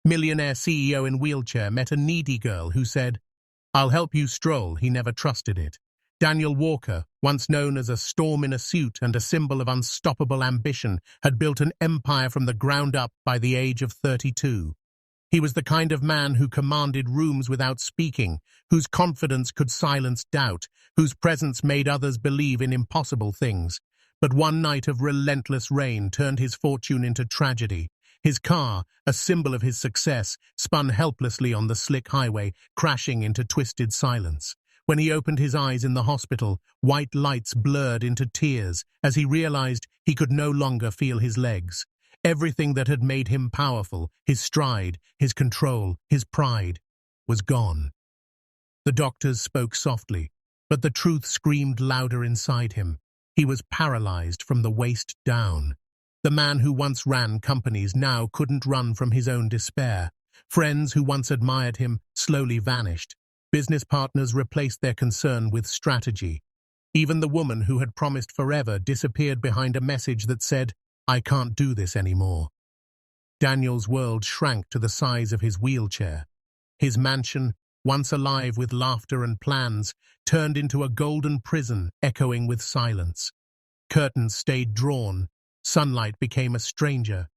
Millionaire CEO in wheelchair met a needy girl who said, "I'll help you stroll." He never trusted it. Daniel Walker, once known as a storm in a suit and a symbol of unstoppable ambition, had built an empire from the ground up by the age of 32. He was the kind of man who commanded rooms without speaking, whose confidence could silence doubt, whose presence made others believe in impossible things. But one night of relentless rain turned his fortune into tragedy. His car, a symbol of his success, spun helplessly on the slick highway, crashing into twisted silence. When he opened his eyes in the hospital, white lights blurred into tears as he realized he could no longer feel his legs. Everything that had made him powerful, his stride, his control, his pride, was gone. The doctors spoke softly, but the truth screamed louder inside him. He was paralyzed from the waist down. The man who once ran companies now couldn't run from his own despair. Friends who once admired him slowly vanished. Business partners replaced their concern with strategy. Even the woman who had promised forever disappeared behind a message that said, "I can't do this anymore." Daniel's world shrank to the size of his wheelchair. His mansion, once alive with laughter and plans, turned into a golden prison echoing with silence. Curtains stayed drawn. Sunlight became a stranger.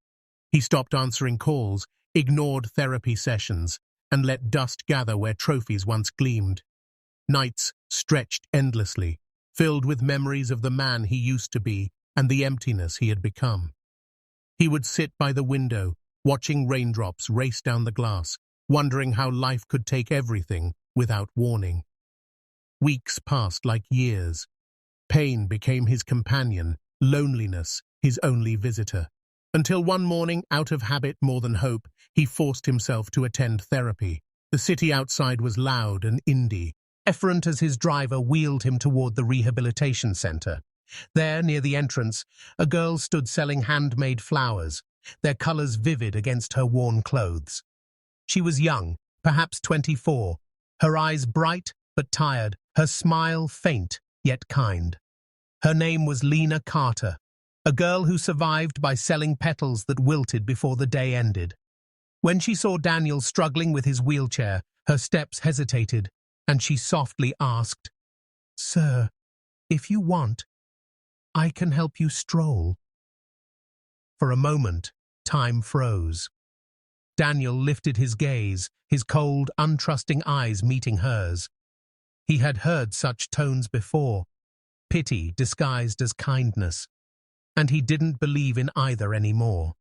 He stopped answering calls, ignored therapy sessions, and let dust gather where trophies once gleamed. Nights stretched endlessly, filled with memories of the man he used to be and the emptiness he had become. He would sit by the window, watching raindrops race down the glass, wondering how life could take everything without warning. Weeks passed like years. Pain became his companion, loneliness his only visitor. Until one morning, out of habit more than hope, he forced himself to attend therapy. The city outside was loud and indie, efferent as his driver wheeled him toward the rehabilitation center. There, near the entrance, a girl stood selling handmade flowers, their colors vivid against her worn clothes. She was young, perhaps 24, her eyes bright but tired, her smile faint yet kind. Her name was Lena Carter, a girl who survived by selling petals that wilted before the day ended. When she saw Daniel struggling with his wheelchair, her steps hesitated, and she softly asked, "Sir, if you want, I can help you stroll." For a moment, time froze. Daniel lifted his gaze, his cold, untrusting eyes meeting hers. He had heard such tones before, pity disguised as kindness, and he didn't believe in either anymore.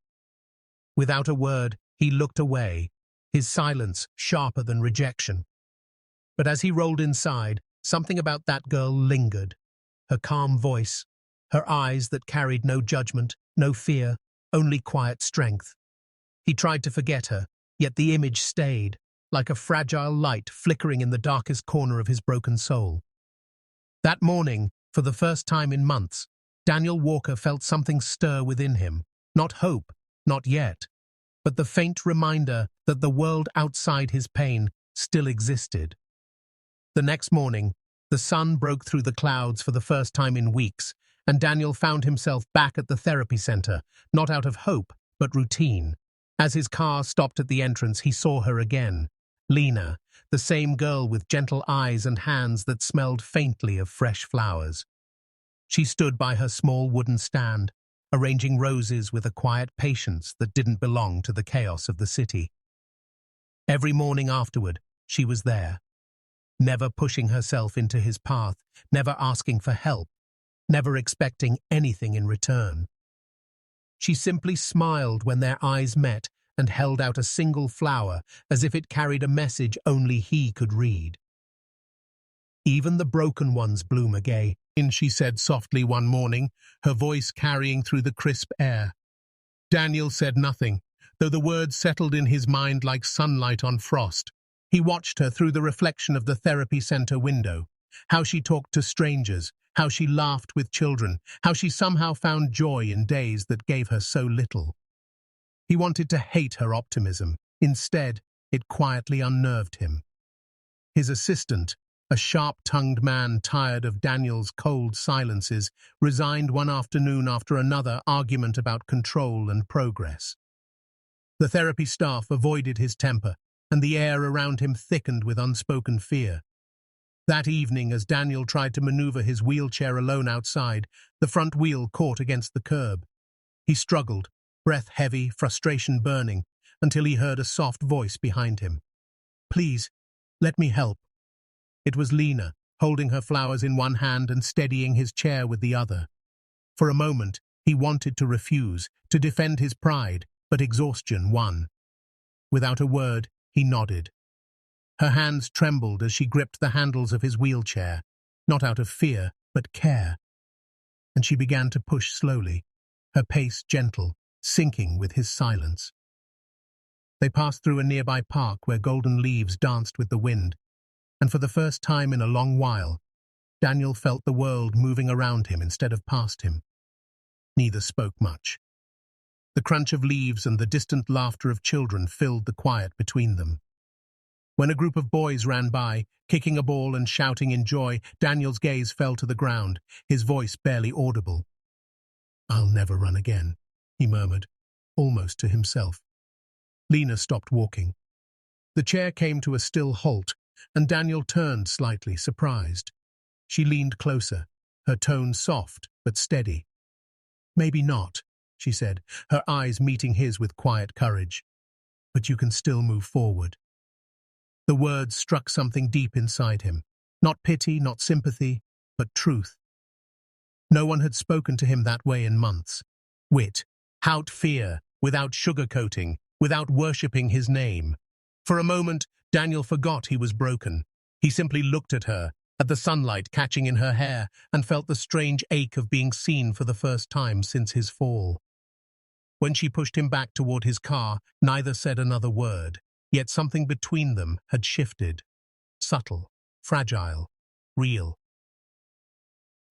Without a word, he looked away, his silence sharper than rejection. But as he rolled inside, something about that girl lingered. Her calm voice, her eyes that carried no judgment, no fear, only quiet strength. He tried to forget her, yet the image stayed, like a fragile light flickering in the darkest corner of his broken soul. That morning, for the first time in months, Daniel Walker felt something stir within him. Not hope, not yet, but the faint reminder that the world outside his pain still existed. The next morning, the sun broke through the clouds for the first time in weeks, and Daniel found himself back at the therapy center, not out of hope, but routine. As his car stopped at the entrance, he saw her again. Lena, the same girl with gentle eyes and hands that smelled faintly of fresh flowers. She stood by her small wooden stand, arranging roses with a quiet patience that didn't belong to the chaos of the city. Every morning afterward, she was there, never pushing herself into his path, never asking for help, never expecting anything in return. She simply smiled when their eyes met and held out a single flower as if it carried a message only he could read. "Even the broken ones bloom again," she said softly one morning, her voice carrying through the crisp air. Daniel said nothing, though the words settled in his mind like sunlight on frost. He watched her through the reflection of the therapy center window, how she talked to strangers, how she laughed with children, how she somehow found joy in days that gave her so little. He wanted to hate her optimism. Instead, it quietly unnerved him. His assistant, a sharp-tongued man tired of Daniel's cold silences, resigned one afternoon after another argument about control and progress. The therapy staff avoided his temper, and the air around him thickened with unspoken fear. That evening, as Daniel tried to maneuver his wheelchair alone outside, the front wheel caught against the curb. He struggled, breath heavy, frustration burning, until he heard a soft voice behind him. "Please, let me help." It was Lena, holding her flowers in one hand and steadying his chair with the other. For a moment, he wanted to refuse, to defend his pride, but exhaustion won. Without a word, he nodded. Her hands trembled as she gripped the handles of his wheelchair, not out of fear, but care. And she began to push slowly, her pace gentle, sinking with his silence. They passed through a nearby park where golden leaves danced with the wind, and for the first time in a long while, Daniel felt the world moving around him instead of past him. Neither spoke much. The crunch of leaves and the distant laughter of children filled the quiet between them. When a group of boys ran by, kicking a ball and shouting in joy, Daniel's gaze fell to the ground, his voice barely audible. "I'll never run again," he murmured, almost to himself. Lena stopped walking. The chair came to a still halt, and Daniel turned slightly, surprised. She leaned closer, her tone soft but steady. "Maybe not," she said, her eyes meeting his with quiet courage. "But you can still move forward." The words struck something deep inside him. Not pity, not sympathy, but truth. No one had spoken to him that way in months. Wit, without fear, without sugarcoating, without worshipping his name. For a moment, Daniel forgot he was broken. He simply looked at her, at the sunlight catching in her hair, and felt the strange ache of being seen for the first time since his fall. When she pushed him back toward his car, neither said another word, yet something between them had shifted. Subtle, fragile, real.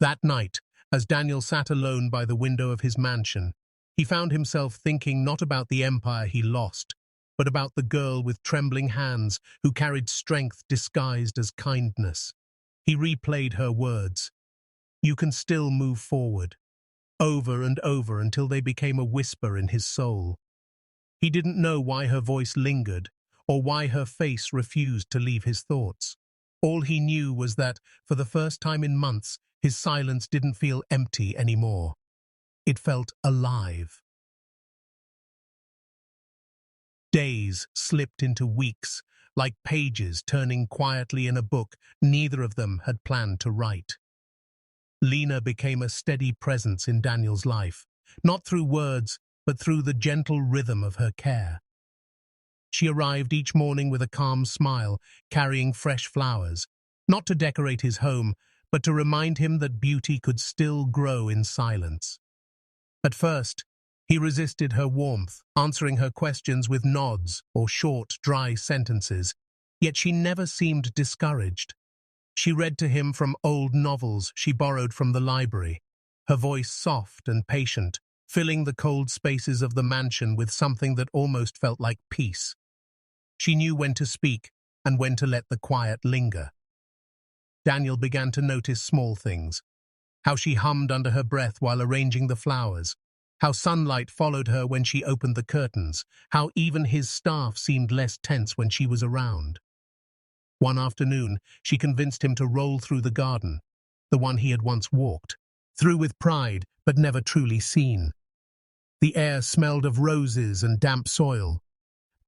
That night, as Daniel sat alone by the window of his mansion, he found himself thinking not about the empire he lost, but about the girl with trembling hands who carried strength disguised as kindness. He replayed her words, "You can still move forward," over and over until they became a whisper in his soul. He didn't know why her voice lingered, or why her face refused to leave his thoughts. All he knew was that, for the first time in months, his silence didn't feel empty anymore. It felt alive. Days slipped into weeks, like pages turning quietly in a book neither of them had planned to write. Lena became a steady presence in Daniel's life, not through words, but through the gentle rhythm of her care. She arrived each morning with a calm smile, carrying fresh flowers, not to decorate his home, but to remind him that beauty could still grow in silence. At first, he resisted her warmth, answering her questions with nods or short, dry sentences, yet she never seemed discouraged. She read to him from old novels she borrowed from the library, her voice soft and patient, filling the cold spaces of the mansion with something that almost felt like peace. She knew when to speak and when to let the quiet linger. Daniel began to notice small things, how she hummed under her breath while arranging the flowers, how sunlight followed her when she opened the curtains, how even his staff seemed less tense when she was around. One afternoon, she convinced him to roll through the garden, the one he had once walked, through with pride but never truly seen. The air smelled of roses and damp soil.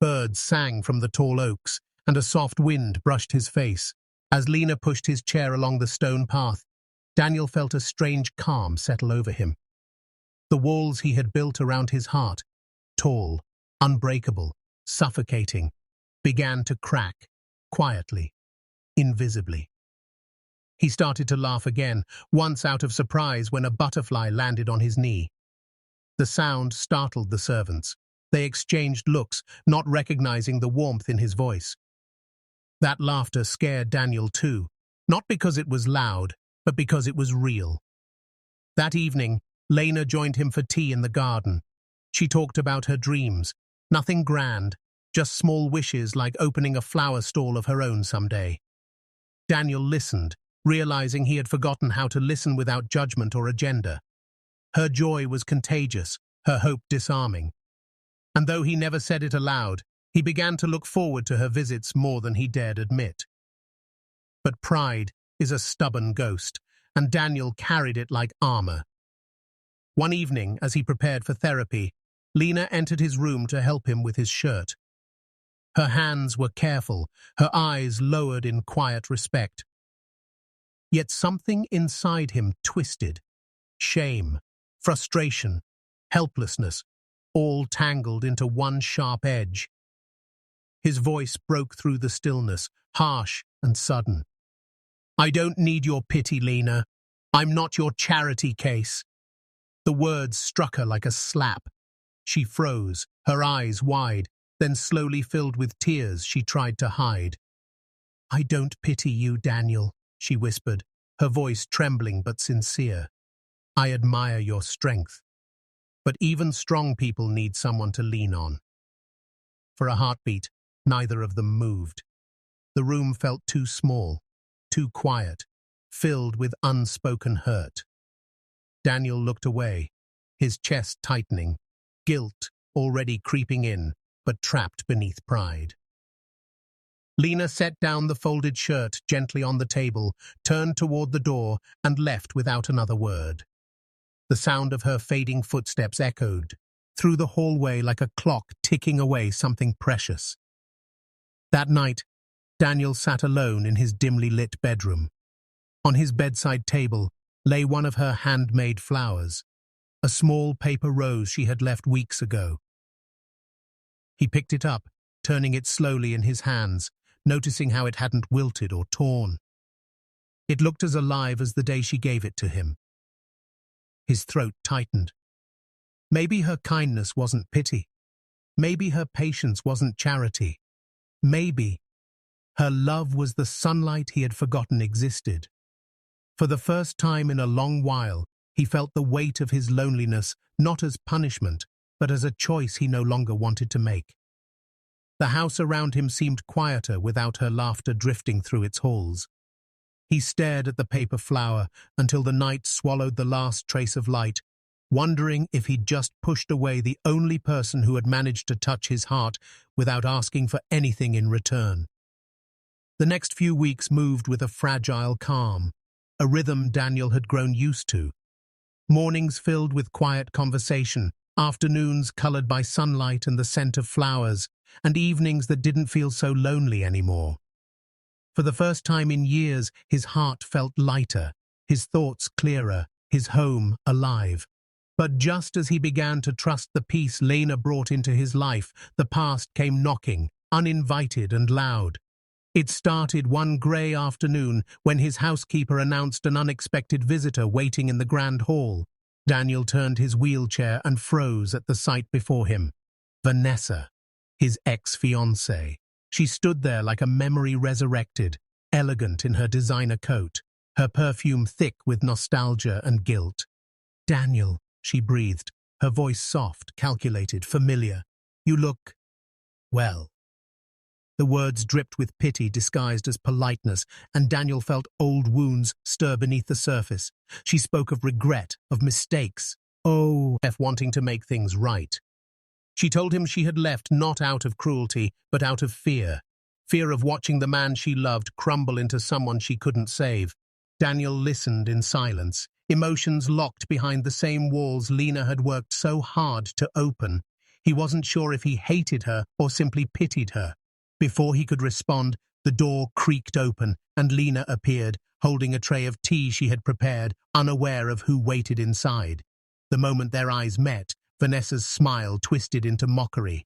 Birds sang from the tall oaks, and a soft wind brushed his face. As Lena pushed his chair along the stone path, Daniel felt a strange calm settle over him. The walls he had built around his heart, tall, unbreakable, suffocating, began to crack, quietly, invisibly. He started to laugh again, once out of surprise when a butterfly landed on his knee. The sound startled the servants. They exchanged looks, not recognizing the warmth in his voice. That laughter scared Daniel too, not because it was loud, but because it was real. That evening, Lena joined him for tea in the garden. She talked about her dreams, nothing grand, just small wishes like opening a flower stall of her own someday. Daniel listened, realizing he had forgotten how to listen without judgment or agenda. Her joy was contagious, her hope disarming. And though he never said it aloud, he began to look forward to her visits more than he dared admit. But pride is a stubborn ghost, and Daniel carried it like armor. One evening, as he prepared for therapy, Lena entered his room to help him with his shirt. Her hands were careful, her eyes lowered in quiet respect. Yet something inside him twisted. Shame, frustration, helplessness, all tangled into one sharp edge. His voice broke through the stillness, harsh and sudden. "I don't need your pity, Lena. I'm not your charity case." The words struck her like a slap. She froze, her eyes wide, then slowly filled with tears she tried to hide. "I don't pity you, Daniel," she whispered, her voice trembling but sincere. "I admire your strength. But even strong people need someone to lean on." For a heartbeat, neither of them moved. The room felt too small, too quiet, filled with unspoken hurt. Daniel looked away, his chest tightening, guilt already creeping in, but trapped beneath pride. Lena set down the folded shirt gently on the table, turned toward the door, and left without another word. The sound of her fading footsteps echoed through the hallway like a clock ticking away something precious. That night, Daniel sat alone in his dimly lit bedroom. On his bedside table lay one of her handmade flowers, a small paper rose she had left weeks ago. He picked it up, turning it slowly in his hands, noticing how it hadn't wilted or torn. It looked as alive as the day she gave it to him. His throat tightened. Maybe her kindness wasn't pity. Maybe her patience wasn't charity. Maybe her love was the sunlight he had forgotten existed. For the first time in a long while, he felt the weight of his loneliness not as punishment, but as a choice he no longer wanted to make. The house around him seemed quieter without her laughter drifting through its halls. He stared at the paper flower until the night swallowed the last trace of light, wondering if he'd just pushed away the only person who had managed to touch his heart without asking for anything in return. The next few weeks moved with a fragile calm, a rhythm Daniel had grown used to. Mornings filled with quiet conversation, afternoons colored by sunlight and the scent of flowers, and evenings that didn't feel so lonely anymore. For the first time in years, his heart felt lighter, his thoughts clearer, his home alive. But just as he began to trust the peace Lena brought into his life, the past came knocking, uninvited and loud. It started one grey afternoon when his housekeeper announced an unexpected visitor waiting in the grand hall. Daniel turned his wheelchair and froze at the sight before him. Vanessa, his ex-fiancée. She stood there like a memory resurrected, elegant in her designer coat, her perfume thick with nostalgia and guilt. "Daniel," she breathed, her voice soft, calculated, familiar. "You look, well." The words dripped with pity disguised as politeness, and Daniel felt old wounds stir beneath the surface. She spoke of regret, of mistakes, wanting to make things right. She told him she had left not out of cruelty, but out of fear. Fear of watching the man she loved crumble into someone she couldn't save. Daniel listened in silence, emotions locked behind the same walls Lena had worked so hard to open. He wasn't sure if he hated her or simply pitied her. Before he could respond, the door creaked open, and Lena appeared, holding a tray of tea she had prepared, unaware of who waited inside. The moment their eyes met, Vanessa's smile twisted into mockery.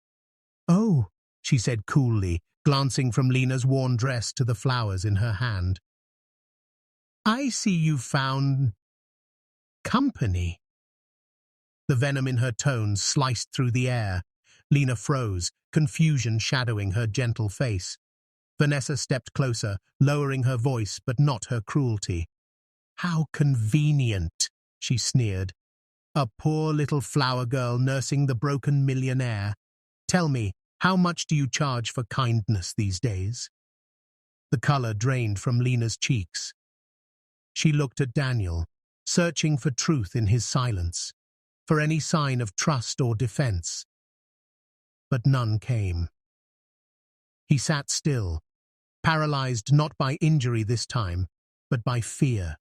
"Oh," she said coolly, glancing from Lena's worn dress to the flowers in her hand. "I see you found company." The venom in her tone sliced through the air. Lena froze, confusion shadowing her gentle face. Vanessa stepped closer, lowering her voice but not her cruelty. "How convenient," she sneered. "A poor little flower girl nursing the broken millionaire. Tell me, how much do you charge for kindness these days?" The color drained from Lena's cheeks. She looked at Daniel, searching for truth in his silence, for any sign of trust or defense. but none came. He sat still, paralyzed not by injury this time, but by fear.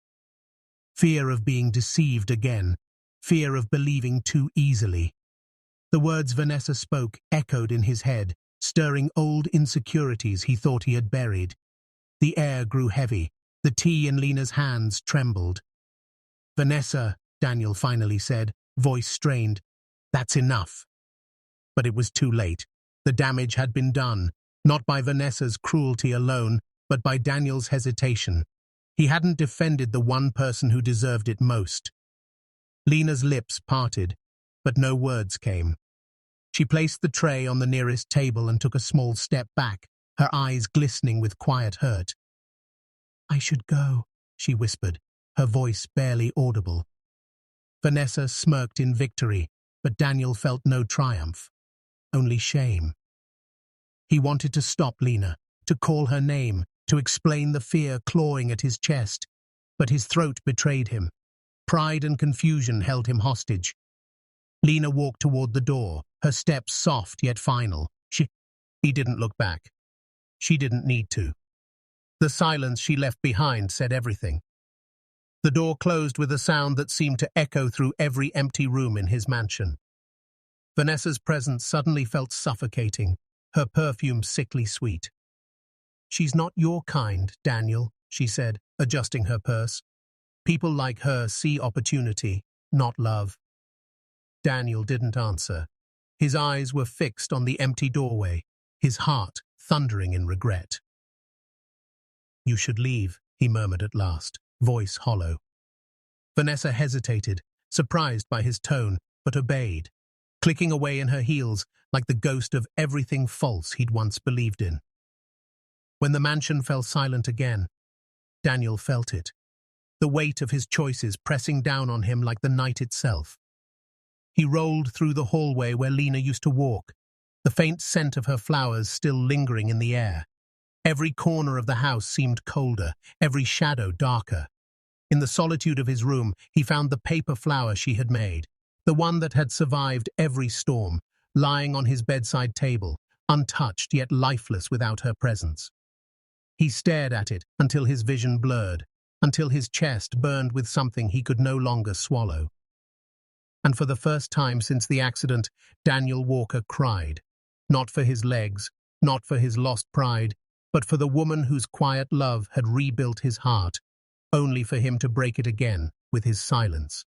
Fear of being deceived again, fear of believing too easily. The words Vanessa spoke echoed in his head, stirring old insecurities he thought he had buried. The air grew heavy. The tea in Lena's hands trembled. "Vanessa," Daniel finally said, voice strained, "that's enough." But it was too late. The damage had been done, not by Vanessa's cruelty alone, but by Daniel's hesitation. He hadn't defended the one person who deserved it most. Lena's lips parted, but no words came. She placed the tray on the nearest table and took a small step back, her eyes glistening with quiet hurt. "I should go," she whispered, her voice barely audible. Vanessa smirked in victory, but Daniel felt no triumph, only shame. He wanted to stop Lena, to call her name, to explain the fear clawing at his chest, but his throat betrayed him. Pride and confusion held him hostage. Lena walked toward the door, her steps soft yet final. He didn't look back. She didn't need to. The silence she left behind said everything. The door closed with a sound that seemed to echo through every empty room in his mansion. Vanessa's presence suddenly felt suffocating, her perfume sickly sweet. "She's not your kind, Daniel," she said, adjusting her purse. "People like her see opportunity, not love." Daniel didn't answer. His eyes were fixed on the empty doorway, his heart thundering in regret. "You should leave," he murmured at last, voice hollow. Vanessa hesitated, surprised by his tone, but obeyed, clicking away in her heels like the ghost of everything false he'd once believed in. When the mansion fell silent again, Daniel felt it, the weight of his choices pressing down on him like the night itself. He rolled through the hallway where Lena used to walk, the faint scent of her flowers still lingering in the air. Every corner of the house seemed colder, every shadow darker. In the solitude of his room, he found the paper flower she had made, the one that had survived every storm, lying on his bedside table, untouched yet lifeless without her presence. He stared at it until his vision blurred, until his chest burned with something he could no longer swallow. And for the first time since the accident, Daniel Walker cried, not for his legs, not for his lost pride, but for the woman whose quiet love had rebuilt his heart, only for him to break it again with his silence.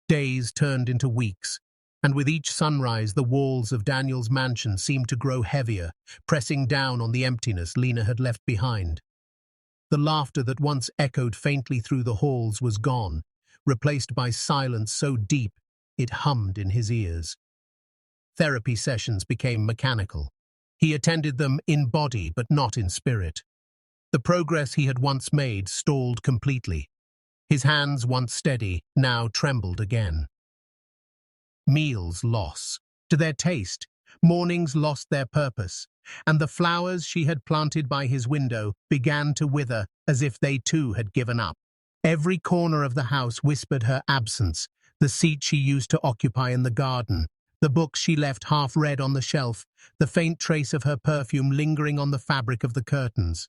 Days turned into weeks, and with each sunrise the walls of Daniel's mansion seemed to grow heavier, pressing down on the emptiness Lena had left behind. The laughter that once echoed faintly through the halls was gone, replaced by silence so deep it hummed in his ears. Therapy sessions became mechanical. He attended them in body but not in spirit. The progress he had once made stalled completely. His hands, once steady, now trembled again. Meals lost to their taste, mornings lost their purpose, and the flowers she had planted by his window began to wither as if they too had given up. Every corner of the house whispered her absence, the seat she used to occupy in the garden, the books she left half-read on the shelf, the faint trace of her perfume lingering on the fabric of the curtains.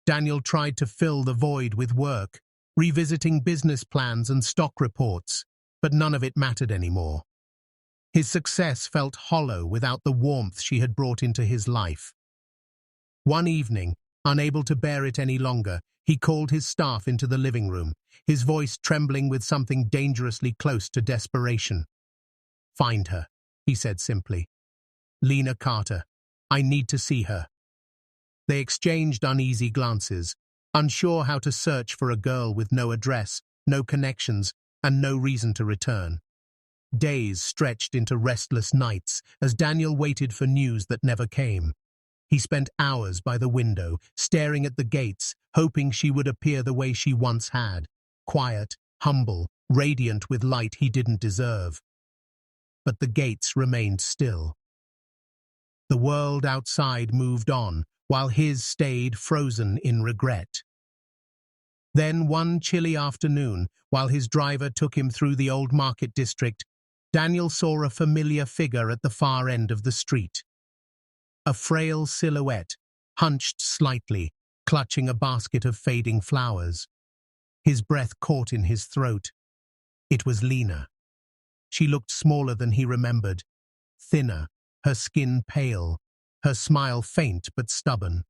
Daniel tried to fill the void with work, revisiting business plans and stock reports, but none of it mattered anymore. His success felt hollow without the warmth she had brought into his life. One evening, unable to bear it any longer, he called his staff into the living room, his voice trembling with something dangerously close to desperation. "Find her," he said simply. "Lena Carter. I need to see her." They exchanged uneasy glances, unsure how to search for a girl with no address, no connections, and no reason to return. Days stretched into restless nights as Daniel waited for news that never came. He spent hours by the window, staring at the gates, hoping she would appear the way she once had, quiet, humble, radiant with light he didn't deserve. But the gates remained still. The world outside moved on, while his stayed frozen in regret. Then one chilly afternoon, while his driver took him through the old market district, Daniel saw a familiar figure at the far end of the street. A frail silhouette, hunched slightly, clutching a basket of fading flowers. His breath caught in his throat. It was Lena. She looked smaller than he remembered, thinner, her skin pale, her smile faint but stubborn.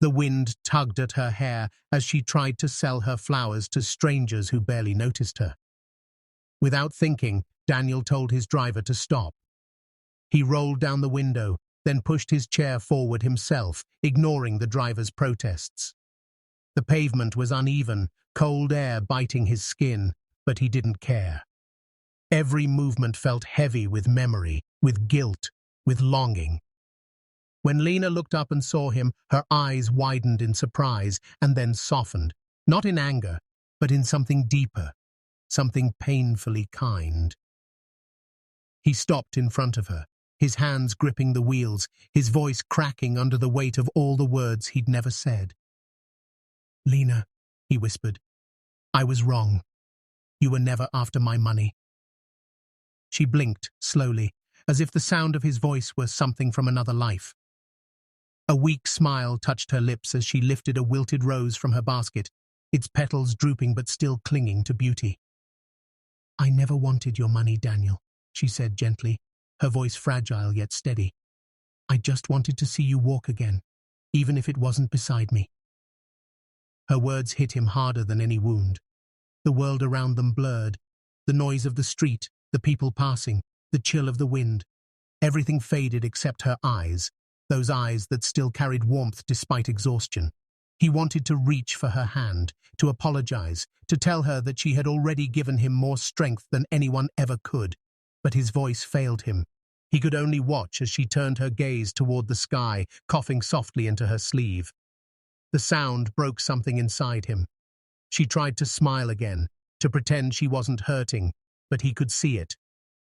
The wind tugged at her hair as she tried to sell her flowers to strangers who barely noticed her. Without thinking, Daniel told his driver to stop. He rolled down the window, then pushed his chair forward himself, ignoring the driver's protests. The pavement was uneven, cold air biting his skin, but he didn't care. Every movement felt heavy with memory, with guilt, with longing. When Lena looked up and saw him, her eyes widened in surprise and then softened, not in anger, but in something deeper, something painfully kind. He stopped in front of her, his hands gripping the wheels, his voice cracking under the weight of all the words he'd never said. "Lena," he whispered, "I was wrong. You were never after my money." She blinked, slowly, as if the sound of his voice were something from another life. A weak smile touched her lips as she lifted a wilted rose from her basket, its petals drooping but still clinging to beauty. "I never wanted your money, Daniel," she said gently, her voice fragile yet steady. "I just wanted to see you walk again, even if it wasn't beside me." Her words hit him harder than any wound. The world around them blurred, the noise of the street, the people passing, the chill of the wind. Everything faded except her eyes, those eyes that still carried warmth despite exhaustion. He wanted to reach for her hand, to apologize, to tell her that she had already given him more strength than anyone ever could, but his voice failed him. He could only watch as she turned her gaze toward the sky, coughing softly into her sleeve. The sound broke something inside him. She tried to smile again, to pretend she wasn't hurting, but he could see it.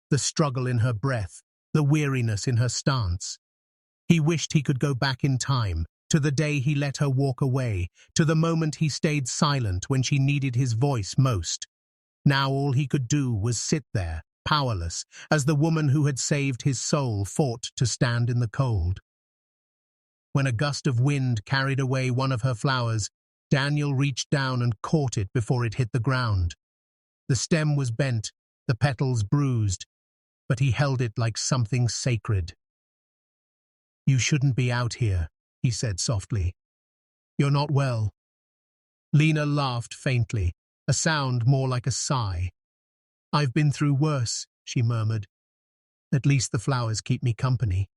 The struggle in her breath, the weariness in her stance. He wished he could go back in time, to the day he let her walk away, to the moment he stayed silent when she needed his voice most. Now all he could do was sit there, powerless, as the woman who had saved his soul fought to stand in the cold. When a gust of wind carried away one of her flowers, Daniel reached down and caught it before it hit the ground. The stem was bent, the petals bruised, but he held it like something sacred. "You shouldn't be out here," he said softly. "You're not well." Lena laughed faintly, a sound more like a sigh. "I've been through worse," she murmured. "At least the flowers keep me company."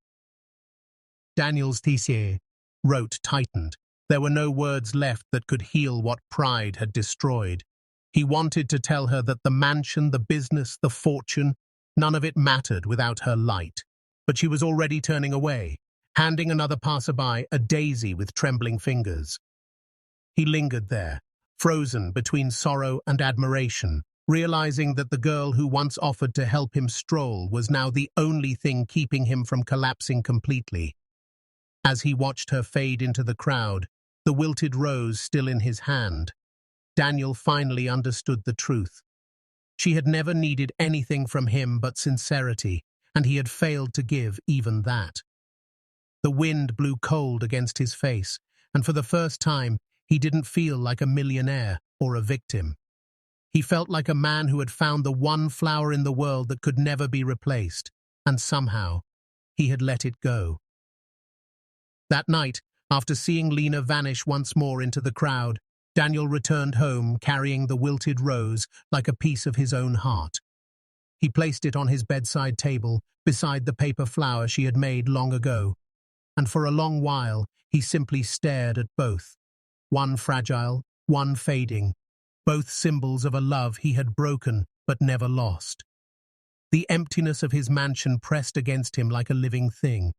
Daniel's throat tightened. There were no words left that could heal what pride had destroyed. He wanted to tell her that the mansion, the business, the fortune, none of it mattered without her light. But she was already turning away, handing another passerby a daisy with trembling fingers. He lingered there, frozen between sorrow and admiration, realizing that the girl who once offered to help him stroll was now the only thing keeping him from collapsing completely. As he watched her fade into the crowd, the wilted rose still in his hand, Daniel finally understood the truth. She had never needed anything from him but sincerity, and he had failed to give even that. The wind blew cold against his face, and for the first time, he didn't feel like a millionaire or a victim. He felt like a man who had found the one flower in the world that could never be replaced, and somehow, he had let it go. That night, after seeing Lena vanish once more into the crowd, Daniel returned home carrying the wilted rose like a piece of his own heart. He placed it on his bedside table, beside the paper flower she had made long ago, and for a long while he simply stared at both, one fragile, one fading, both symbols of a love he had broken but never lost. The emptiness of his mansion pressed against him like a living thing,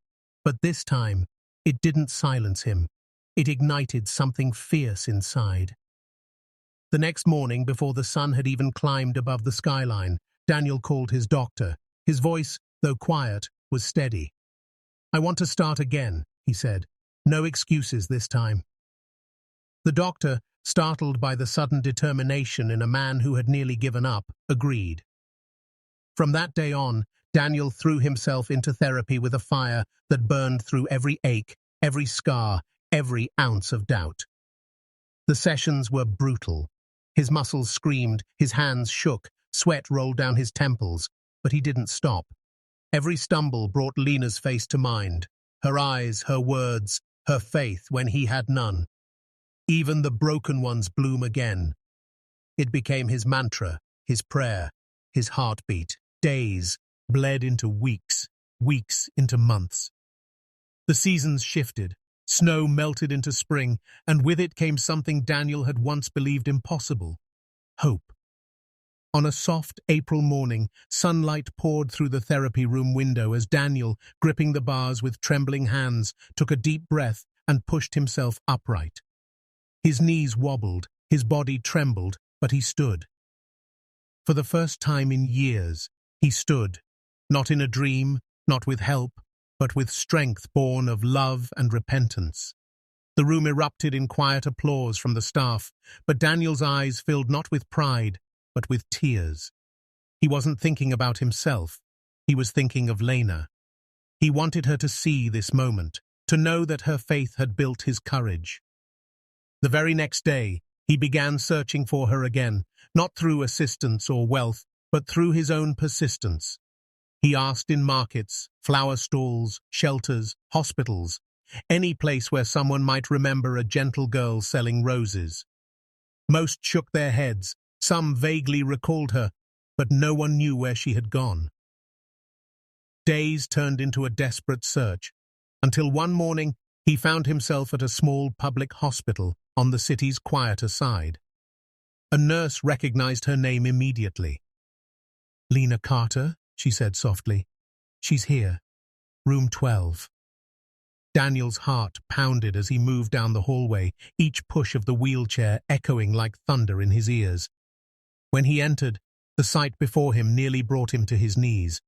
but this time, it didn't silence him. It ignited something fierce inside. The next morning, before the sun had even climbed above the skyline, Daniel called his doctor. His voice, though quiet, was steady. "I want to start again," he said. "No excuses this time." The doctor, startled by the sudden determination in a man who had nearly given up, agreed. From that day on, Daniel threw himself into therapy with a fire that burned through every ache, every scar, every ounce of doubt. The sessions were brutal. His muscles screamed, his hands shook, sweat rolled down his temples, but he didn't stop. Every stumble brought Lena's face to mind, her eyes, her words, her faith when he had none. Even the broken ones bloom again. It became his mantra, his prayer, his heartbeat. Days bled into weeks, weeks into months. The seasons shifted. Snow melted into spring, and with it came something Daniel had once believed impossible: hope. On a soft April morning, sunlight poured through the therapy room window as Daniel, gripping the bars with trembling hands, took a deep breath and pushed himself upright. His knees wobbled, his body trembled, but he stood. For the first time in years, he stood, not in a dream, not with help, but with strength born of love and repentance. The room erupted in quiet applause from the staff, but Daniel's eyes filled not with pride, but with tears. He wasn't thinking about himself. He was thinking of Lena. He wanted her to see this moment, to know that her faith had built his courage. The very next day, he began searching for her again, not through assistance or wealth, but through his own persistence. He asked in markets, flower stalls, shelters, hospitals, any place where someone might remember a gentle girl selling roses. Most shook their heads, some vaguely recalled her, but no one knew where she had gone. Days turned into a desperate search, until one morning he found himself at a small public hospital on the city's quieter side. A nurse recognized her name immediately. "Lena Carter," she said softly. "She's here. Room 12. Daniel's heart pounded as he moved down the hallway, each push of the wheelchair echoing like thunder in his ears. When he entered, the sight before him nearly brought him to his knees.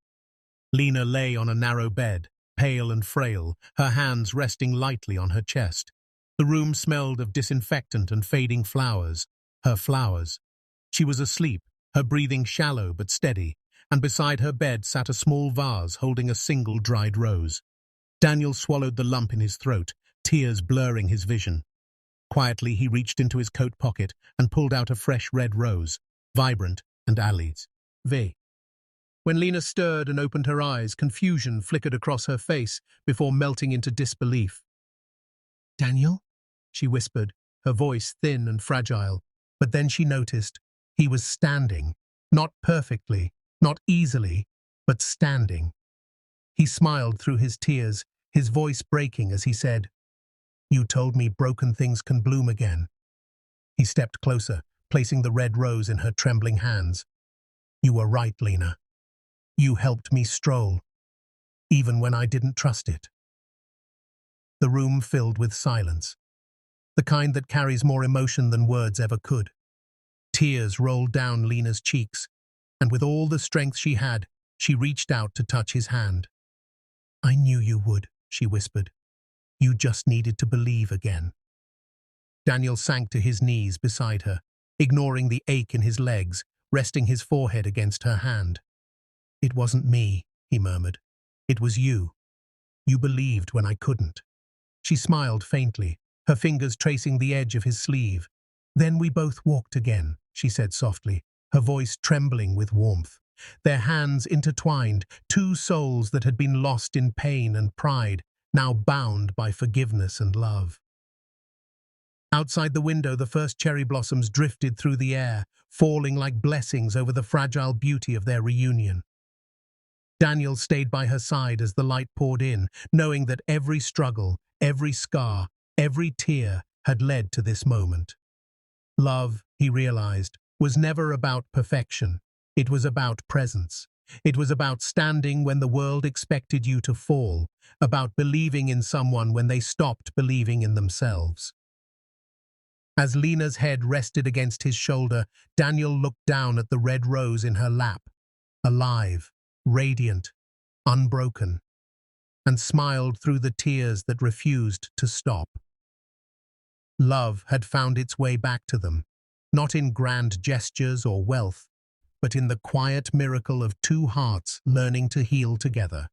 Lena lay on a narrow bed, pale and frail, her hands resting lightly on her chest. The room smelled of disinfectant and fading flowers, her flowers. She was asleep, her breathing shallow but steady, and beside her bed sat a small vase holding a single dried rose. Daniel swallowed the lump in his throat, tears blurring his vision. Quietly he reached into his coat pocket and pulled out a fresh red rose, vibrant and Ali's. V. When Lena stirred and opened her eyes, confusion flickered across her face before melting into disbelief. "Daniel?" she whispered, her voice thin and fragile. But then she noticed he was standing, not perfectly, not easily, but standing. He smiled through his tears, his voice breaking as he said, "You told me broken things can bloom again." He stepped closer, placing the red rose in her trembling hands. "You were right, Lena. You helped me stroll, even when I didn't trust it." The room filled with silence, the kind that carries more emotion than words ever could. Tears rolled down Lena's cheeks, and with all the strength she had, she reached out to touch his hand. "I knew you would," she whispered. "You just needed to believe again." Daniel sank to his knees beside her, ignoring the ache in his legs, resting his forehead against her hand. "It wasn't me," he murmured. "It was you. You believed when I couldn't." She smiled faintly, her fingers tracing the edge of his sleeve. "Then we both walked again," she said softly, her voice trembling with warmth. Their hands intertwined, two souls that had been lost in pain and pride, now bound by forgiveness and love. Outside the window, the first cherry blossoms drifted through the air, falling like blessings over the fragile beauty of their reunion. Daniel stayed by her side as the light poured in, knowing that every struggle, every scar, every tear had led to this moment. Love, he realized, was never about perfection. It was about presence. It was about standing when the world expected you to fall, about believing in someone when they stopped believing in themselves. As Lena's head rested against his shoulder, Daniel looked down at the red rose in her lap, alive, radiant, unbroken, and smiled through the tears that refused to stop. Love had found its way back to them, not in grand gestures or wealth, but in the quiet miracle of two hearts learning to heal together.